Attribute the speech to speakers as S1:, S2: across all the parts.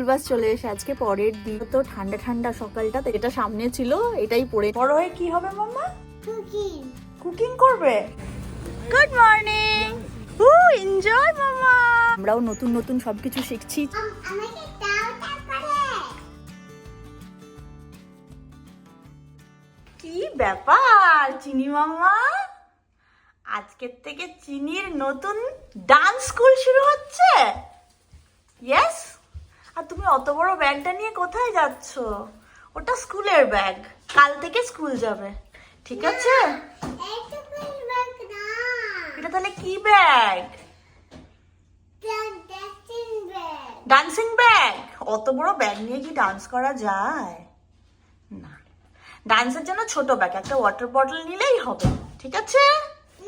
S1: বাস চলে এসে আজকে পরের দিন তো ঠান্ডা ঠান্ডা সকালটা এটা সামনে ছিল, এটাই পড়ে বড় হয়ে কি হবে মাম্মা?
S2: কুকিং
S1: কুকিং করবে। গুড মর্নিং, এনজয় মাম্মা। আমরাও নতুন নতুন সবকিছু শিখছি।
S2: আমাকে দাও তারপরে
S1: কি ব্যাপার চিনি মাম্মা, আজকের থেকে চিনির নতুন ডান্স স্কুল শুরু হচ্ছে। ইয়েস। আর তুমি অত বড় ব্যাগটা নিয়ে কোথায় যাচ্ছ? ওটা স্কুলের ব্যাগ, কাল থেকে স্কুল যাবে, ঠিক আছে?
S2: একটু ব্যাগ না,
S1: এটা তাহলে কি bag?
S2: Dusting bag.
S1: Dancing bag. অত বড় ব্যাগ নিয়ে কি ডান্স করা যায়? না, ডান্সের জন্য ছোট ব্যাগ, একটা ওয়াটার বটল নিলেই হবে, ঠিক আছে?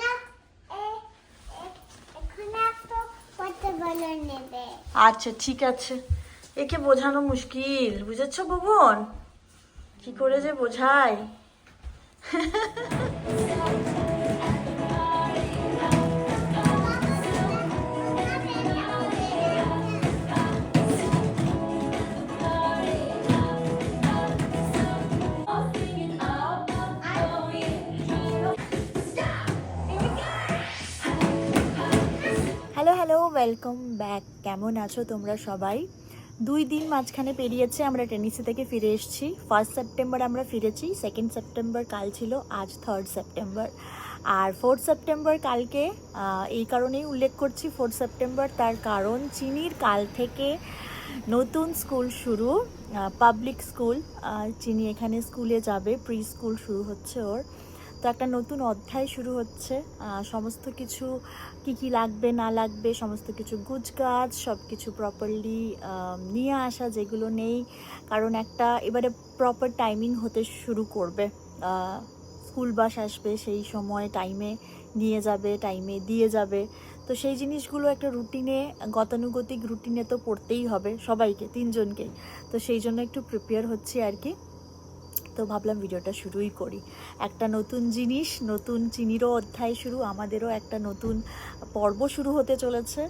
S2: না, এখন একটা ওয়াটার বটল নেবে।
S1: আচ্ছা ঠিক আছে। একে বোঝানো মুশকিল, বুঝেছো ভুবন? কি করে যে বোঝাই। Hello hello, welcome back. কেমন আছো তোমরা সবাই? 2 দিন মাঝখানে পেরিয়েছে, আমরা টেনিসি থেকে ফিরে এসেছি। 1 সেপ্টেম্বর আমরা ফিরেছি, 2 সেপ্টেম্বর কাল ছিল, আজ 3 সেপ্টেম্বর। আর 4 সেপ্টেম্বর কালকে এই কারণেই উল্লেখ করছি 4 সেপ্টেম্বর, তার কারণ চিনির কাল থেকে নতুন স্কুল শুরু, পাবলিক স্কুল। চিনি এখানে স্কুলে যাবে, প্রি স্কুল শুরু হচ্ছে ওর। তো একটা নতুন অধ্যায় শুরু হচ্ছে। সমস্ত কিছু কি কি লাগবে না লাগবে সমস্ত কিছু গুছগাছ সব কিছু প্রপারলি নিয়ে আসা, যেগুলো নেই, কারণ একটা এবারে প্রপার টাইমিং হতে শুরু করবে। স্কুল বাস আসবে, সেই সময় টাইমে নিয়ে যাবে, টাইমে দিয়ে যাবে। তো সেই জিনিসগুলো একটা রুটিনে, গতানুগতিক রুটিনে তো পড়তেই হবে সবাইকে, 3 জনকেই। তো সেই জন্য একটু প্রিপেয়ার হচ্ছি আর কি। তো ভাবলাম ভিডিওটা শুরুই করি। একটা নতুন জিনিস, নতুন চিনিরও অধ্যায় শুরু, আমাদেরও একটা নতুন পর্ব শুরু হতে চলেছে।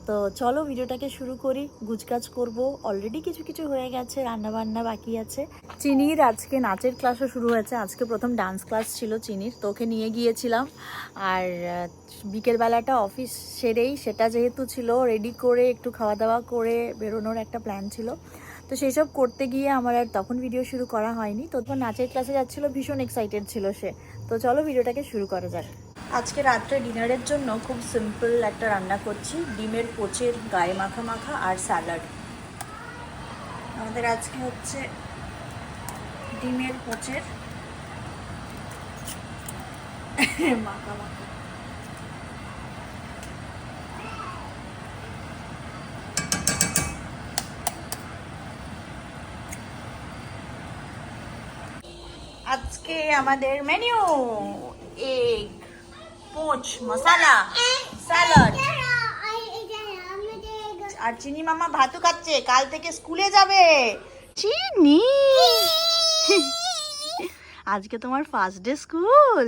S1: তো চলো ভিডিওটাকে শুরু করি। গুজগাছ করব, অলরেডি কিছু কিছু হয়ে গেছে, রান্নাবান্না বাকি আছে। চিনির আজকে নাচের ক্লাসও শুরু হয়েছে, আজকে প্রথম ডান্স ক্লাস ছিল চিনির, তো ওকে নিয়ে গিয়েছিলাম। আর বিকেলবেলাটা অফিস সেরেই, সেটা যেহেতু ছিল রেডি করে একটু খাওয়া দাওয়া করে বেরোনোর একটা প্ল্যান ছিল, তো সেই সব করতে গিয়ে আমার আর তখন ভিডিও শুরু করা হয়নি। তো তখন নাচের ক্লাসে যাচ্ছিলো, ভীষণ এক্সাইটেড ছিল সে। তো চলো ভিডিওটাকে শুরু করা যাক। আজকে রাত্রে ডিনারের জন্য খুব সিম্পল একটা রান্না করছি, ডিমের পোচের গায়ে মাখা মাখা আর স্যালাড। আমাদের আজকে হচ্ছে ডিমের পোচের মাখা মাখা। আজকে আমাদের মেনু এগ, পোচ, মশলা, স্যালাড। আর চিনি মামা ভাতু খাচ্ছে, কাল থেকে স্কুলে যাবে। চিনি, আজকে তোমার ফার্স্ট ডে স্কুল,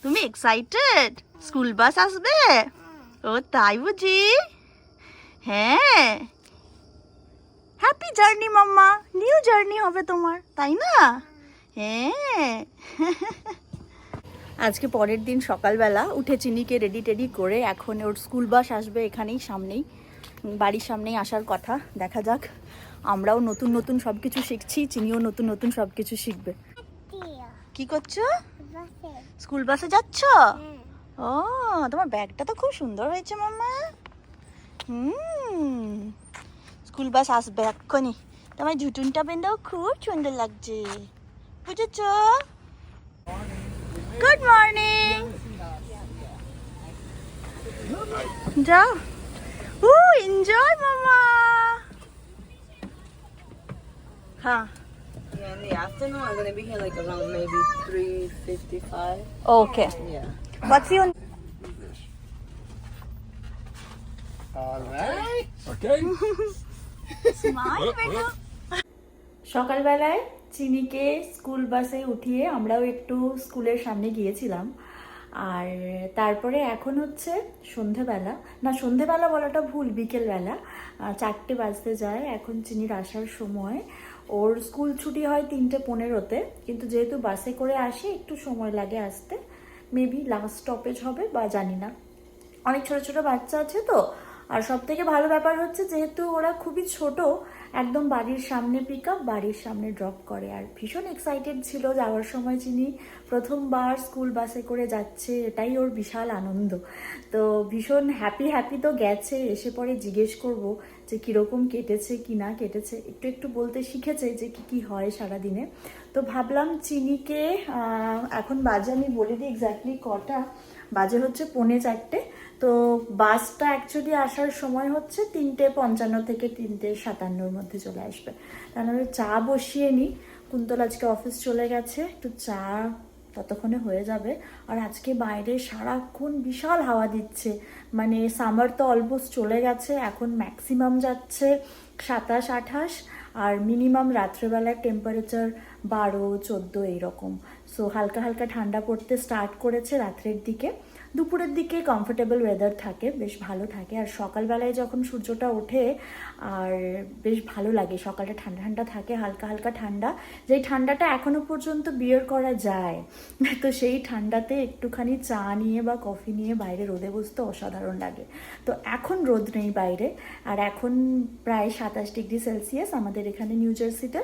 S1: তুমি এক্সাইটেড? স্কুল বাস আসবে? ও তাই বুঝি? হ্যাঁ, হ্যাপি জার্নি মাম্মা, নিউ জার্নি হবে তোমার, তাই না? হ্যাঁ। আজকে পরের দিন সকালবেলা উঠে চিনিকে রেডি টেডি করে, এখন ওর স্কুল বাস আসবে এখানেই সামনেই, বাড়ির সামনেই আসার কথা। দেখা যাক, আমরাও নতুন নতুন সব কিছু শিখছি, চিনিও নতুন নতুন সব কিছু শিখবে। কি করছো? স্কুল বাসে যাচ্ছ? ও, তোমার ব্যাগটা তো খুব সুন্দর হয়েছে মাম্মা। স্কুল বাস আসবে এক্ষুনি, তোমার ঝুটুনটা বেঁধেও খুব সুন্দর লাগছে, বুঝেছ? Good morning. যাও, এনজয় মামা। হ্যাঁ।
S3: Yeah, in the afternoon, I'm gonna be here like around maybe 3:55.
S1: Okay.
S3: Yeah.
S1: What's your
S4: All right. Okay.
S1: smile, বেটা? সকালবেলায় চিনিকে স্কুল বাসে উঠিয়ে আমরাও একটু স্কুলের সামনে গিয়েছিলাম। আর তারপরে এখন হচ্ছে সন্ধেবেলা, না সন্ধেবেলা বলাটা ভুল, বিকেলবেলা 4টে বাজতে যায়। এখন চিনির আসার সময়। ওর স্কুল ছুটি হয় 3:15-তে, কিন্তু যেহেতু বাসে করে আসে একটু সময় লাগে আসতে। মেবি লাস্ট স্টপেজ হবে বা জানি না, অনেক ছোট ছোট বাচ্চা আছে তো। আর সব থেকে ভালো ব্যাপার হচ্ছে যেহেতু ওরা খুবই ছোট, একদম বাড়ির সামনে পিক আপ, বাড়ির সামনে ড্রপ করে। আর ভীষণ এক্সাইটেড ছিল যাওয়ার সময়, চিনি প্রথমবার স্কুল বাসে করে যাচ্ছে, এটাই ওর বিশাল আনন্দ। তো ভীষণ হ্যাপি তো গেছে। এসে পরে জিজ্ঞেস করব যে কীরকম কেটেছে কি না কেটেছে, একটু একটু বলতে শিখেছে যে কি হয় সারাদিনে। তো ভাবলাম চিনিকে এখন বাজে আমি বলে দিই এক্স্যাক্টলি কটা বাজে, হচ্ছে 3:45। তো বাসটা অ্যাকচুয়ালি আসার সময় হচ্ছে 3:55 থেকে 3:57-র মধ্যে চলে আসবে। তাহলে চা বসিয়ে নিই, কুন্তল আজকে অফিস চলে গেছে, একটু চা ততক্ষণে হয়ে যাবে। আর আজকে বাইরে সারাক্ষণ বিশাল হাওয়া দিচ্ছে, মানে সামার তো অলমোস্ট চলে গেছে, এখন ম্যাক্সিমাম যাচ্ছে 27-28, আর মিনিমাম রাত্রেবেলার টেম্পারেচার 12-14 এইরকম। সো হালকা হালকা ঠান্ডা পড়তে স্টার্ট করেছে রাত্রের দিকে। দুপুরের দিকে কমফোর্টেবল ওয়েদার থাকে, বেশ ভালো থাকে। আর সকালবেলায় যখন সূর্যটা ওঠে আর বেশ ভালো লাগে, সকালটা ঠান্ডা ঠান্ডা থাকে, হালকা হালকা ঠান্ডা, যেই ঠান্ডাটা এখনো পর্যন্ত বিয়ার করা যায়। তো সেই ঠান্ডাতে একটুখানি চা নিয়ে বা কফি নিয়ে বাইরে রোদে বসতে অসাধারণ লাগে। তো এখন রোদ নেই বাইরে, আর এখন প্রায় 27°C আমাদের এখানে নিউ জার্সিতে।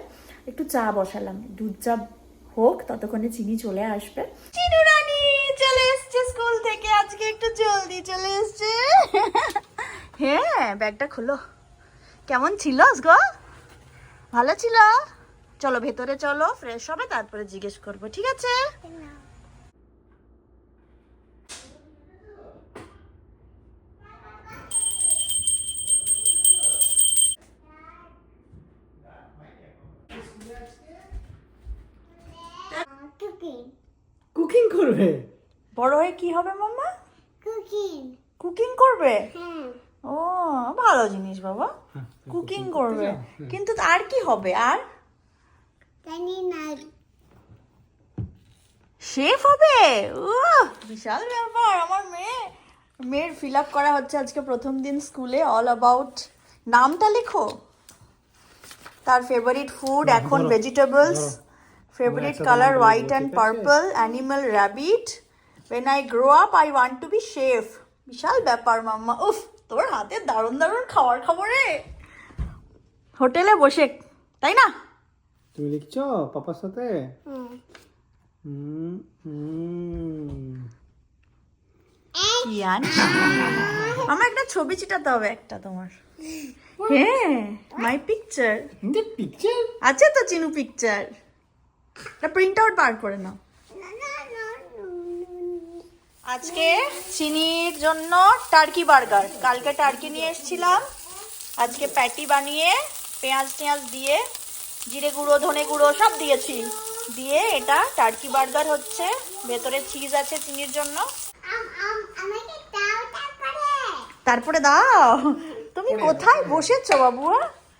S1: একটু চা বসালাম, দুধ চা হোক, ততক্ষণে চিনি চলে আসবে। চিনু রানী চলে এসছে স্কুল থেকে, আজকে একটু জলদি চলে এসছে। হ্যাঁ, ব্যাগটা খোলো। কেমন ছিল গো? ভালো ছিল? চলো ভেতরে চলো, ফ্রেশ হবে, তারপরে জিজ্ঞেস করবো, ঠিক আছে?
S2: কুকিং
S4: কুকিং করবে?
S1: বড় হয়ে কি হবে মাম্মা?
S2: কুকিং
S1: কুকিং করবে?
S2: হ্যাঁ
S1: ও ভালো জিনিস বাবা, কুকিং করবে। কিন্তু আর কি হবে? আর
S2: জানি না
S1: শেফ হবে? ও বিশাল ব্যাপার। আমার মেয়ের ফিল আপ করা হচ্ছে আজকে প্রথম দিন স্কুলে, অল অ্যাবাউট, নামটা লেখো, তার ফেভারিট ফুড এখন vegetables, favourite colour white and purple, animal rabbit, when I grow up I want to be chef। বিশাল ব্যাপার মাম্মা। উফ, তোর হাতে দারুণ দারুণ খাবার খাবো রে, হোটেলে বসে, তাই না?
S4: তুমি লিখছো পাপার সাথে?
S1: কিয়ান আমার একটা ছবি চিটাতে হবে একটা তোমার। হ্যাঁ, মাই পিকচার
S4: পিকচার
S1: আছে তো, চিনু পিকচার, একটা প্রিন্ট আউট বার করে নাও। আজকে চিনির জন্য টার্কি বার্গার, কালকে টার্কি নিয়ে এসেছিলাম, আজকে প্যাটি বানিয়ে পেঁয়াজ টেঁয়াজ দিয়ে, জিরে গুঁড়ো ধনে গুঁড়ো সব দিয়েছি, দিয়ে এটা টার্কি বার্গার হচ্ছে। ভেতরে চিজ আছে চিনির জন্য।
S2: আমাকে দাও
S1: তারপরে দাও। তুমি কোথায় বসেছো বাবুয়া?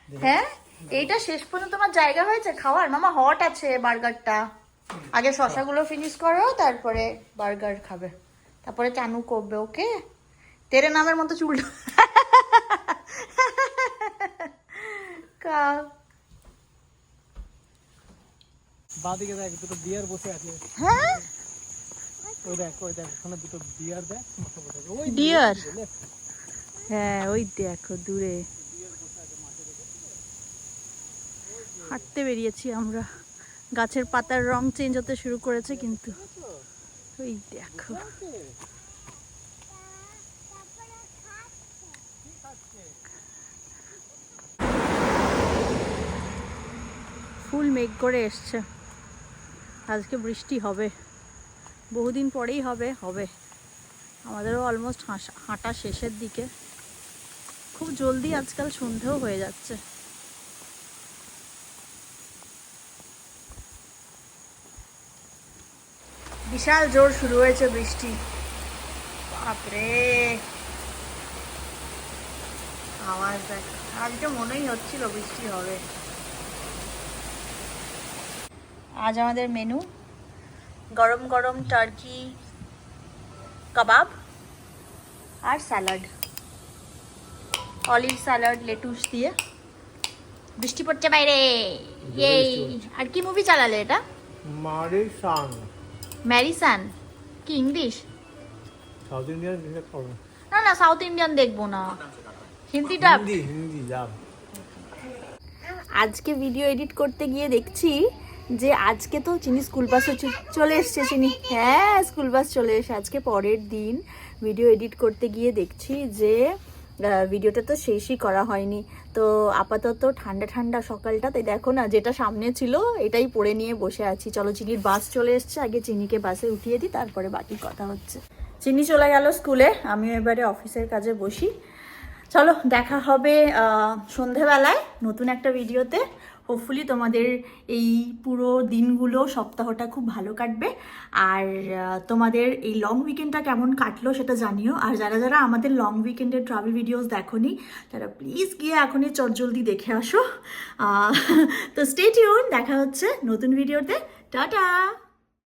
S1: হ্যাঁ, এইটা শেষ পর্যন্ত তোমার জায়গা হয়েছে খাওয়ার? মামা হট আছে বার্গারটা, আগে শশাগুলো ফিনিশ করো, তারপরে বার্গার খাবে, তারপরে চানু করবে। ওকে, তেরে নামের মতো চুল
S4: বাদিকে দেখ, দুটো বিয়ার বসে আছে।
S1: হ্যাঁ,
S4: ওই দেখ ওখানে দুটো বিয়ার দেখ, ওই
S1: ডিয়ার। হ্যাঁ, ওই দেখো দূরে হাঁটতে বেরিয়েছি আমরা, গাছের পাতার রং চেঞ্জ হতে শুরু করেছে, কিন্তু ওই দেখো ফুল মেঘ করে এসছে, আজকে বৃষ্টি হবে, বহুদিন পরেই হবে। আমাদেরও অলমোস্ট হাঁটা শেষের দিকে, খুব জলদি আজকাল সন্ধেও হয়ে যাচ্ছে। বিশাল জোর শুরু হয়েছে বৃষ্টি, বাপরে আওয়াজ দেখ, আজকে মনেই হচ্ছিল বৃষ্টি হবে। আজ আমাদের মেনু গরম গরম টার্কি, কাবাব আর স্যালাড, অলিভ স্যালাড লেটুস দিয়ে। বৃষ্টি পড়ছে বাইরে, এই আর কি মুভি চালালে এটা?
S4: মারিসান
S1: ম্যারিসান কি ইংলিশ?
S4: সাউথ ইন্ডিয়ান করো,
S1: না না সাউথ ইন্ডিয়ান দেখবো না, হিন্দিটা।
S4: হিন্দি যাব।
S1: আজকে ভিডিও এডিট করতে গিয়ে দেখছি যে আজকে তো চিনি স্কুল বাসে চলে এসছে। চিনি হ্যাঁ স্কুল বাস চলে এসে আজকে পরের দিন ভিডিও এডিট করতে গিয়ে দেখছি যে ভিডিওটা তো শেষই করা হয়নি। তো আপাতত ঠান্ডা ঠান্ডা সকালটা, তাই দেখো না যেটা সামনে ছিল এটাই পরে নিয়ে বসে আছি। চলো চিনির বাস চলে এসছে, আগে চিনিকে বাসে উঠিয়ে দিই, তারপরে বাকি কথা হচ্ছে। চিনি চলে গেল স্কুলে, আমিও এবারে অফিসের কাজে বসি। চলো দেখা হবে সন্ধেবেলায় নতুন একটা ভিডিওতে। হোপফুলি তোমাদের এই পুরো দিনগুলো, সপ্তাহটা খুব ভালো কাটবে। আর তোমাদের এই লং উইকেন্ডটা কেমন কাটলো সেটা জানিও। আর যারা যারা আমাদের লং উইকেন্ডের ট্রাভেল ভিডিওস দেখোনি তারা প্লিজ গিয়ে এখনই চটজলদি দেখে আসো। তো স্টে টিউন, দেখা হচ্ছে নতুন ভিডিওতে। টাটা।